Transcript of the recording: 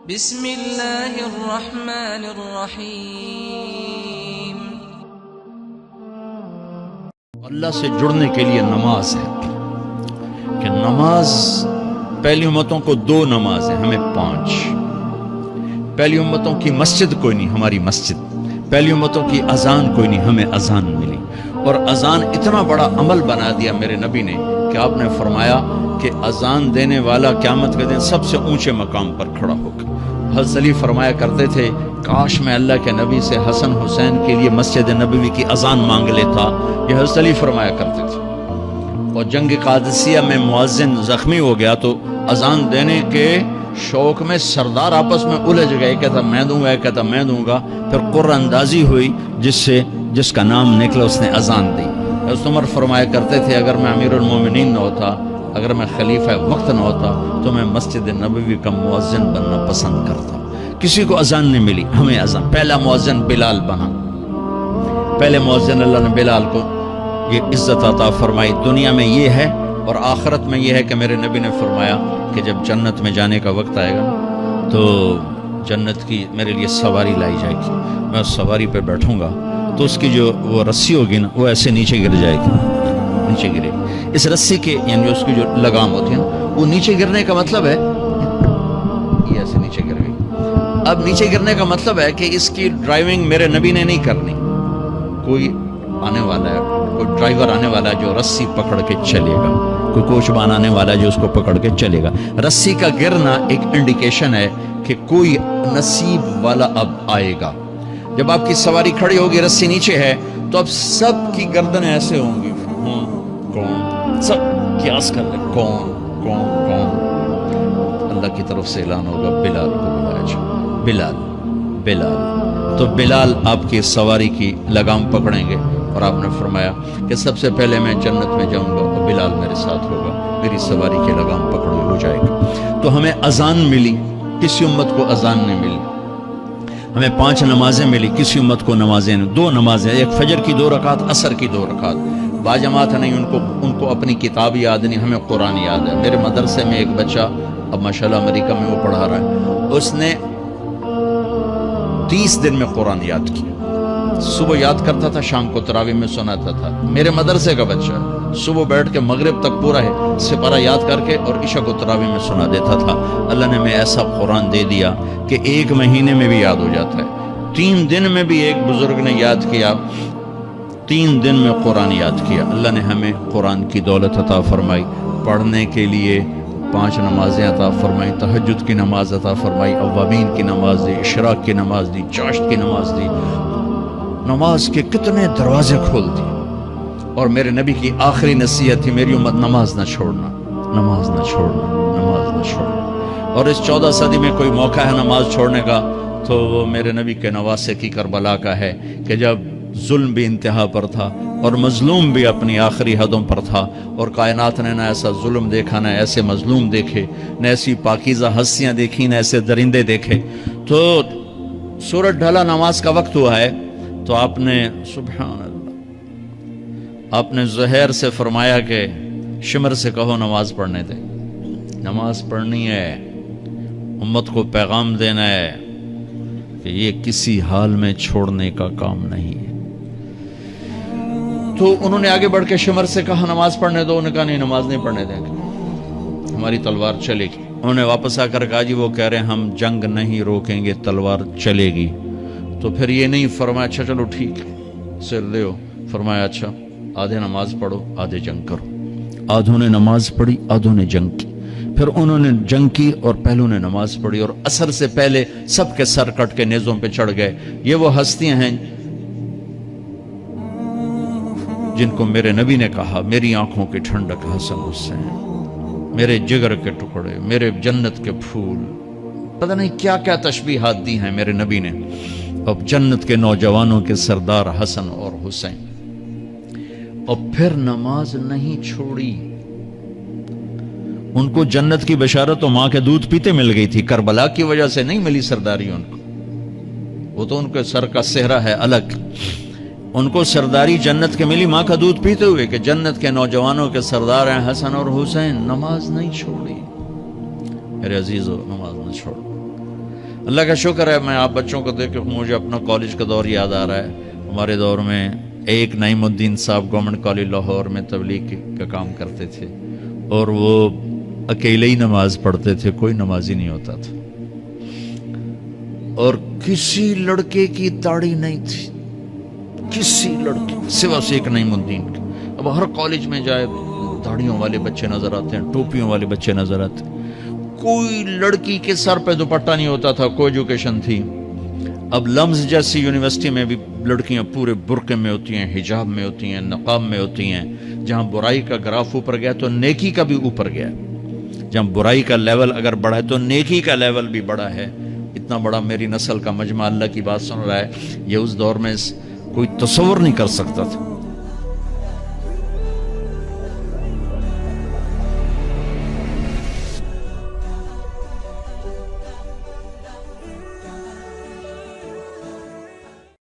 بسم اللہ الرحمن الرحیم۔ اللہ سے جڑنے کے لیے نماز ہے کہ نماز پہلی امتوں کو 2 نماز ہیں، ہمیں 5۔ پہلی امتوں کی مسجد کوئی نہیں، ہماری مسجد۔ پہلی امتوں کی اذان کوئی نہیں، ہمیں اذان ملی۔ اور اذان اتنا بڑا عمل بنا دیا میرے نبی نے کہ آپ نے فرمایا کہ اذان دینے والا قیامت کے دن سب سے اونچے مقام پر کھڑا ہوگا۔ حضرت علی فرمایا کرتے تھے کاش میں اللہ کے نبی سے حسن حسین کے لیے مسجد نبوی کی اذان مانگ لیتا، یہ حضرت علی فرمایا کرتے تھے۔ اور جنگ قادسیہ میں مؤذن زخمی ہو گیا تو اذان دینے کے شوق میں سردار آپس میں الجھ گئے، کہتا میں دوں گا، کہتا میں دوں گا۔ پھر قرہ اندازی ہوئی، جس کا نام نکلا اس نے اذان دی۔ حضرت عمر فرمایا کرتے تھے اگر میں امیر المومنین نہ ہوتا، اگر میں خلیفہ وقت نہ ہوتا تو میں مسجد نبوی کا مؤذن بننا پسند کرتا۔ کسی کو اذان نہیں ملی، ہمیں اذان۔ پہلا مؤذن بلال بنا، پہلے مؤذن اللہ نے بلال کو یہ عزت عطا فرمائی۔ دنیا میں یہ ہے اور آخرت میں یہ ہے کہ میرے نبی نے فرمایا کہ جب جنت میں جانے کا وقت آئے گا تو جنت کی میرے لیے سواری لائی جائے گی، میں اس سواری پہ بیٹھوں گا تو اس کی جو وہ رسی ہوگی نا وہ ایسے نیچے گر جائے گی، نیچے گرے گی۔ اس رسی کے یعنی اس کی جو لگام ہوتی ہے نا وہ نیچے گرنے کا مطلب ہے یہ ایسے نیچے گر گئی۔ اب نیچے گرنے کا مطلب ہے کہ اس کی ڈرائیونگ میرے نبی نے نہیں کرنی، کوئی آنے والا ہے، کوئی ڈرائیور آنے والا ہے جو رسی پکڑ کے چلے گا، کوئی کوچبان آنے والا ہے جو اس کو پکڑ کے چلے گا۔ رسی کا گرنا ایک انڈیکیشن ہے کہ کوئی نصیب والا اب آئے گا۔ جب آپ کی سواری کھڑی ہوگی، رسی نیچے ہے تو اب سب کی گردنیں ایسے ہوں گی، کون؟ سب قیاس کر لیں کون کون کون۔ اللہ کی طرف سے اعلان ہوگا بلال کو بلایا جائے، بلال بلال۔ تو بلال آپ کی سواری کی لگام پکڑیں گے اور آپ نے فرمایا کہ سب سے پہلے میں جنت میں جاؤں گا اور بلال میرے ساتھ ہوگا، میری سواری کی لگام پکڑی ہو جائے گا۔ تو ہمیں اذان ملی، کسی امت کو اذان نہیں ملی۔ ہمیں 5 نمازیں ملی، کسی امت کو نمازیں نہیں۔ 2 نمازیں، ایک فجر کی 2 رکعت، عصر کی 2 رکعت۔ باجماعت نہیں، ان کو اپنی کتاب یاد نہیں، ہمیں قرآن یاد ہے۔ میرے مدرسے میں ایک بچہ اب ماشاءاللہ امریکہ میں وہ پڑھا رہا ہے، اس نے 30 دن میں قرآن یاد کیا۔ صبح یاد کرتا تھا، شام کو تراویح میں سناتا تھا۔ میرے مدرسے کا بچہ صبح بیٹھ کے مغرب تک پورا ہے سپارہ یاد کر کے اور عشاء کو تراویح میں سنا دیتا تھا۔ اللہ نے ہمیں ایسا قرآن دے دیا کہ 1 مہینے میں بھی یاد ہو جاتا ہے۔ 3 دن میں بھی ایک بزرگ نے یاد کیا، 3 دن میں قرآن یاد کیا۔ اللہ نے ہمیں قرآن کی دولت عطا فرمائی، پڑھنے کے لیے 5 نمازیں عطا فرمائی، تہجد کی نماز عطا فرمائی، اوابین کی نماز دی، اشراق کی نماز دی، چاشت کی نماز دی۔ نماز کے کتنے دروازے کھول دی۔ اور میرے نبی کی آخری نصیحت تھی میری امت نماز نہ چھوڑنا، نماز نہ چھوڑنا، نماز نہ چھوڑنا۔ اور اس 14 صدی میں کوئی موقع ہے نماز چھوڑنے کا تو وہ میرے نبی کے نواسے کی کربلا کا ہے کہ جب ظلم بھی انتہا پر تھا اور مظلوم بھی اپنی آخری حدوں پر تھا، اور کائنات نے نہ ایسا ظلم دیکھا، نہ ایسے مظلوم دیکھے، نہ ایسی پاکیزہ ہستیاں دیکھی، نہ ایسے درندے دیکھے۔ تو سورج ڈھلا، نماز کا وقت ہوا ہے تو آپ نے سبحان اللہ، آپ نے زہیر سے فرمایا کہ شمر سے کہو نماز پڑھنے دے، نماز پڑھنی ہے، امت کو پیغام دینا ہے کہ یہ کسی حال میں چھوڑنے کا کام نہیں ہے۔ تو انہوں نے آگے بڑھ کے شمر سے کہا نماز پڑھنے دو، انہوں نے کہا نہیں نماز نہیں پڑھنے دیں گے، ہماری تلوار چلے گی۔ انہوں نے واپس آ کر کہا جی وہ کہہ رہے ہیں ہم جنگ نہیں روکیں گے، تلوار چلے گی۔ تو پھر یہ نہیں فرمایا اچھا چلو ٹھیک سر لے ہو، فرمایا اچھا آدھے نماز پڑھو آدھے جنگ کرو۔ آدھوں نے نماز پڑھی، آدھوں نے جنگ کی۔ پھر انہوں نے جنگ کی اور پہلوں نے نماز پڑھی، اور عصر سے پہلے سب کے سر کٹ کے نیزوں پہ چڑھ گئے۔ یہ وہ ہستیاں ہیں جن کو میرے نبی نے کہا میری آنکھوں کی ٹھنڈک حسن حسین، میرے جگر کے ٹکڑے، میرے جنت کے پھول، پتہ نہیں کیا کیا تشبیہات دی ہیں میرے نبی نے۔ اب جنت کے نوجوانوں کے سردار حسن اور حسین۔ اور پھر نماز نہیں چھوڑی۔ ان کو جنت کی بشارت تو ماں کے دودھ پیتے مل گئی تھی، کربلا کی وجہ سے نہیں ملی سرداری ان کو، وہ تو ان کے سر کا صحرا ہے الگ۔ ان کو سرداری جنت کے ملی ماں کا دودھ پیتے ہوئے کہ جنت کے نوجوانوں کے سردار ہیں حسن اور حسین۔ نماز نہیں چھوڑی میرے عزیزو، نماز نہ چھوڑو۔ اللہ کا شکر ہے، میں آپ بچوں کو دیکھ کے مجھے اپنا کالج کا دور یاد آ رہا ہے. ہمارے دور میں ایک نعیم الدین صاحب گورنمنٹ کالج لاہور میں تبلیغ کا کام کرتے تھے، اور وہ اکیلے ہی نماز پڑھتے تھے، کوئی نمازی نہیں ہوتا تھا، اور کسی لڑکے کی داڑھی نہیں تھی، کسی لڑکے سوا سے ایک نعیم الدین کی. اب ہر کالج میں جائے داڑھیوں والے بچے نظر آتے ہیں، ٹوپیوں والے بچے نظر آتے ہیں، کوئی لڑکی کے سر پہ دوپٹہ نہیں ہوتا تھا، کوئی ایجوکیشن تھی. اب لمز جیسی یونیورسٹی میں بھی لڑکیاں پورے برقعے میں ہوتی ہیں، حجاب میں ہوتی ہیں، نقاب میں ہوتی ہیں. جہاں برائی کا گراف اوپر گیا تو نیکی کا بھی اوپر گیا. جہاں برائی کا لیول اگر بڑھا ہے تو نیکی کا لیول بھی بڑا ہے. اتنا بڑا میری نسل کا مجمع اللہ کی بات سن رہا ہے، یہ اس دور میں کوئی تصور نہیں کر سکتا تھا.